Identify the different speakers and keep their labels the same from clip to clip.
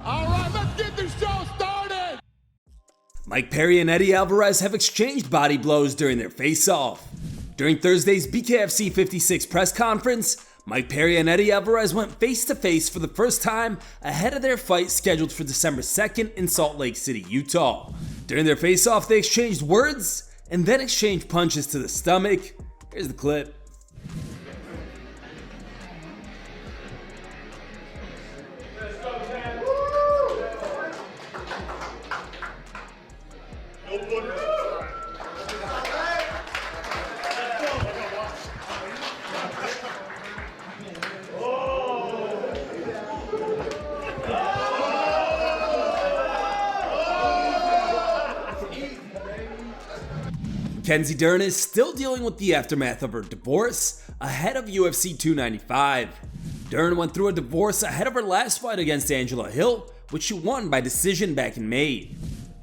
Speaker 1: All right, let's get this show started.
Speaker 2: Mike Perry and Eddie Alvarez have exchanged body blows during their face-off. During Thursday's BKFC 56 press conference, Mike Perry and Eddie Alvarez went face-to-face for the first time ahead of their fight scheduled for December 2nd in Salt Lake City, Utah. During their face-off, they exchanged words and then exchanged punches to the stomach. Here's the clip. Mackenzie Dern is still dealing with the aftermath of her divorce ahead of UFC 295. Dern went through a divorce ahead of her last fight against Angela Hill, which she won by decision back in May.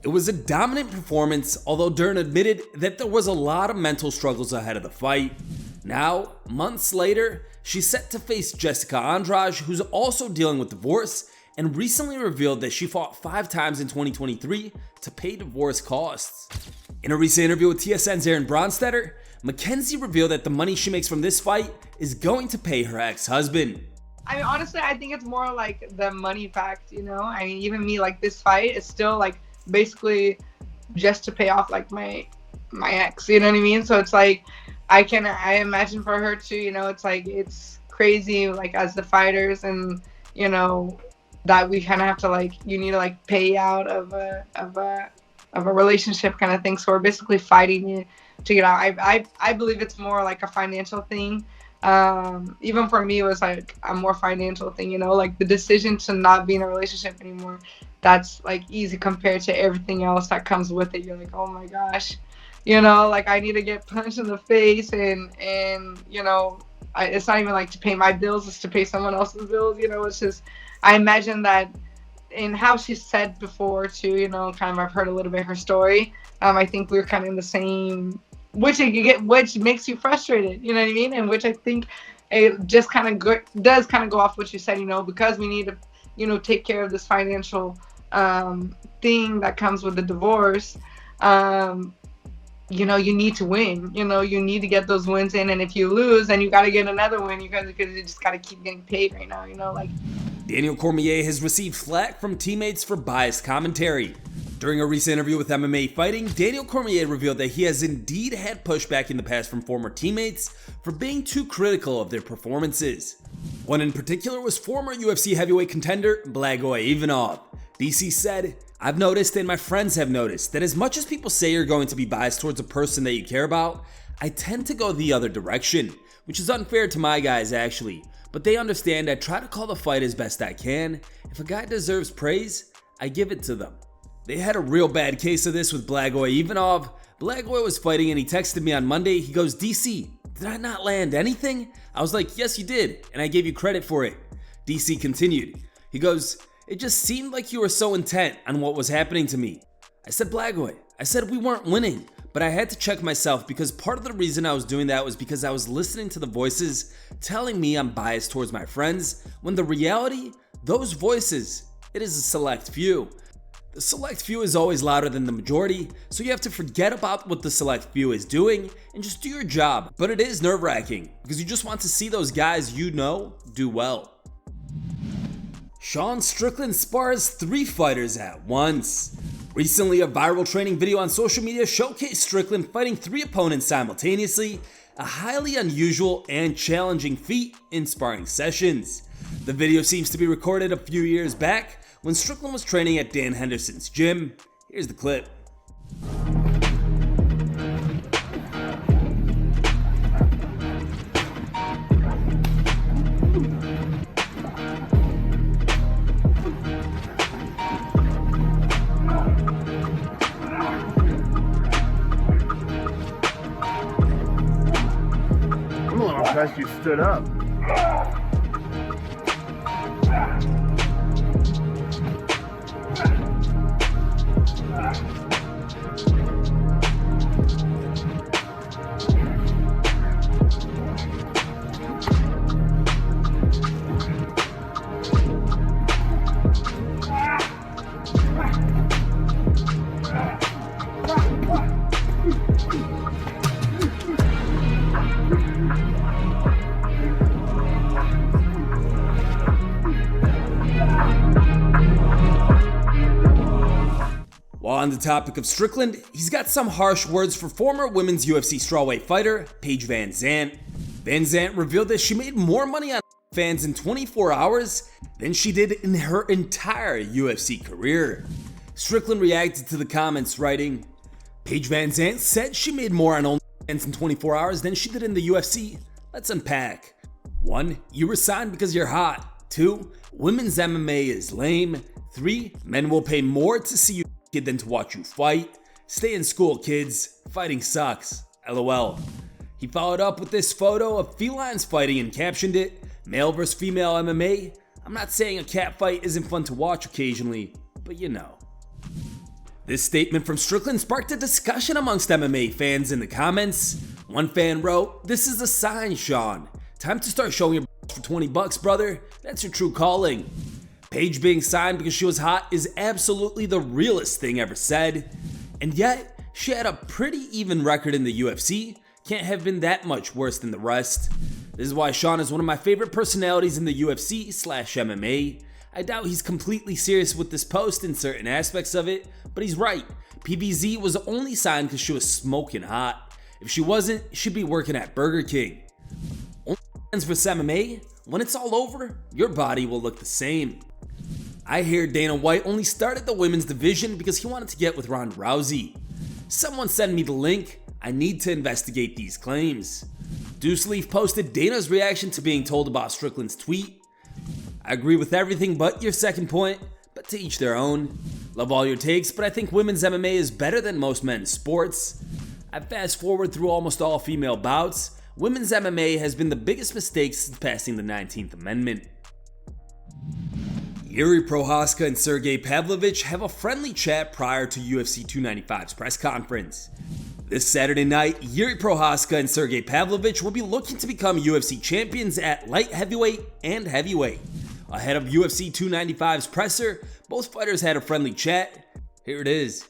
Speaker 2: It was a dominant performance, although Dern admitted that there was a lot of mental struggles ahead of the fight. Now, months later, she's set to face Jessica Andrade, who's also dealing with divorce, and recently revealed that she fought 5 times in 2023 to pay divorce costs. In a recent interview with TSN's Aaron Bronstetter, Mackenzie revealed that the money she makes from this fight is going to pay her ex-husband.
Speaker 3: I mean, honestly, I think it's more like the money fact, you know? I mean, even me, like, this fight is still, like, basically just to pay off, like, my ex, you know what I mean? So it's like, I imagine for her too, you know, it's like, it's crazy, like, as the fighters, and, you know, that we kind of have to, like, you need to, like, pay out of a relationship kind of thing. So we're basically fighting to get out. I believe it's more like a financial thing. Even for me, it was like a more financial thing, you know, like the decision to not be in a relationship anymore. That's like easy compared to everything else that comes with it. You're like, oh my gosh, you know, like I need to get punched in the face and you know, it's not even like to pay my bills, it's to pay someone else's bills, you know. It's just, I imagine that in how she said before too, you know, kind of I've heard a little bit her story. I think we're kind of in the same, which makes you frustrated, you know what I mean? And which I think it just kind of does kind of go off what you said, you know, because we need to, you know, take care of this financial thing that comes with the divorce. You know, you need to win, you know, you need to get those wins in. And if you lose, then you got to get another win because you just got to keep getting paid right now, you know, like.
Speaker 2: Daniel Cormier has received flack from teammates for biased commentary. During a recent interview with MMA Fighting, Daniel Cormier revealed that he has indeed had pushback in the past from former teammates for being too critical of their performances. One in particular was former UFC heavyweight contender Blagoy Ivanov. DC said, "I've noticed and my friends have noticed that as much as people say you're going to be biased towards a person that you care about, I tend to go the other direction, which is unfair to my guys actually. But they understand I try to call the fight as best I can. If a guy deserves praise, I give it to them." They had a real bad case of this with Blagoy Ivanov. Blagoy was fighting and he texted me on Monday. He goes, "DC, did I not land anything?" I was like, "Yes, you did, and I gave you credit for it." DC continued. He goes, "It just seemed like you were so intent on what was happening to me." I said, "Blagoy, I said we weren't winning, but I had to check myself because part of the reason I was doing that was because I was listening to the voices telling me I'm biased towards my friends, when the reality, those voices, it is a select few. The select few is always louder than the majority, so you have to forget about what the select few is doing and just do your job. But it is nerve-wracking because you just want to see those guys you know do well." Sean Strickland spars 3 fighters at once. Recently, a viral training video on social media showcased Strickland fighting 3 opponents simultaneously, a highly unusual and challenging feat in sparring sessions. The video seems to be recorded a few years back when Strickland was training at Dan Henderson's gym. Here's the clip.
Speaker 4: I'm a little impressed you stood up.
Speaker 2: While on the topic of Strickland, he's got some harsh words for former women's UFC strawweight fighter Paige VanZant. VanZant revealed that she made more money on fans in 24 hours than she did in her entire UFC career. Strickland reacted to the comments, writing, Paige VanZant said she made more on OnlyFans in 24 hours than she did in the UFC. Let's unpack. 1. You were signed because you're hot. 2. Women's MMA is lame. 3. Men will pay more to see you naked than to watch you fight. Stay in school, kids. Fighting sucks. LOL. He followed up with this photo of felines fighting and captioned it, male versus female MMA. I'm not saying a cat fight isn't fun to watch occasionally, but you know. This statement from Strickland sparked a discussion amongst MMA fans in the comments. One fan wrote, "This is a sign, Sean. Time to start showing your for $20, brother. That's your true calling." Paige being signed because she was hot is absolutely the realest thing ever said. And yet, she had a pretty even record in the UFC. Can't have been that much worse than the rest. This is why Sean is one of my favorite personalities in the UFC/MMA. I doubt he's completely serious with this post in certain aspects of it, but he's right. PVZ was only signed because she was smoking hot. If she wasn't, she'd be working at Burger King. OnlyFans vs MMA? When it's all over, your body will look the same. I hear Dana White only started the women's division because he wanted to get with Ronda Rousey. Someone send me the link. I need to investigate these claims. Deuce Leaf posted Dana's reaction to being told about Strickland's tweet. I agree with everything but your second point, but to each their own. Love all your takes, but I think women's MMA is better than most men's sports. I fast forward through almost all female bouts. Women's MMA has been the biggest mistake since passing the 19th Amendment. Jiri Prochazka and Sergei Pavlovich have a friendly chat prior to UFC 295's press conference. This Saturday night, Jiri Prochazka and Sergei Pavlovich will be looking to become UFC champions at light heavyweight and heavyweight. Ahead of UFC 295's presser, both fighters had a friendly chat. Here it is.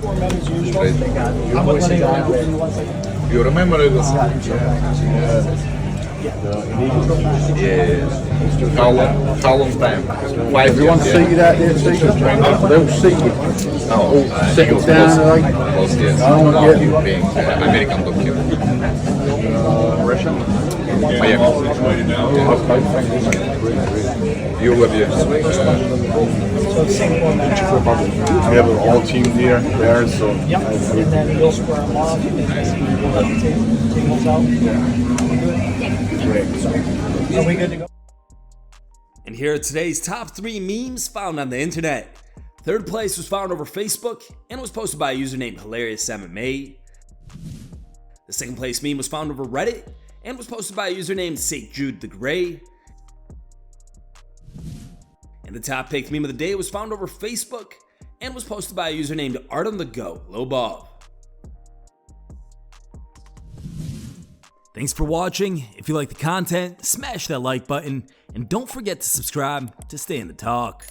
Speaker 5: 4 minutes usual. You remember it? Yeah. How long time? 5 years.
Speaker 4: Everyone seated out there, seated? They'll seat you.
Speaker 5: Oh,
Speaker 4: Seconds down, right?
Speaker 5: Close, yes. Being American doctor.
Speaker 4: Russian?
Speaker 5: Miami. You will be.
Speaker 4: We have an all team there, so.
Speaker 6: Yep, and then you'll square them off. Are we good to go?
Speaker 2: And here are today's top 3 memes found on the internet. Third place was found over Facebook and was posted by a user named HilariousMMA. The second place meme was found over Reddit and was posted by a user named St. Jude the Gray. And the top picked meme of the day was found over Facebook and was posted by a user named Artem the Goat Lobov. Thanks for watching. If you like the content, smash that like button and don't forget to subscribe to stay in the talk.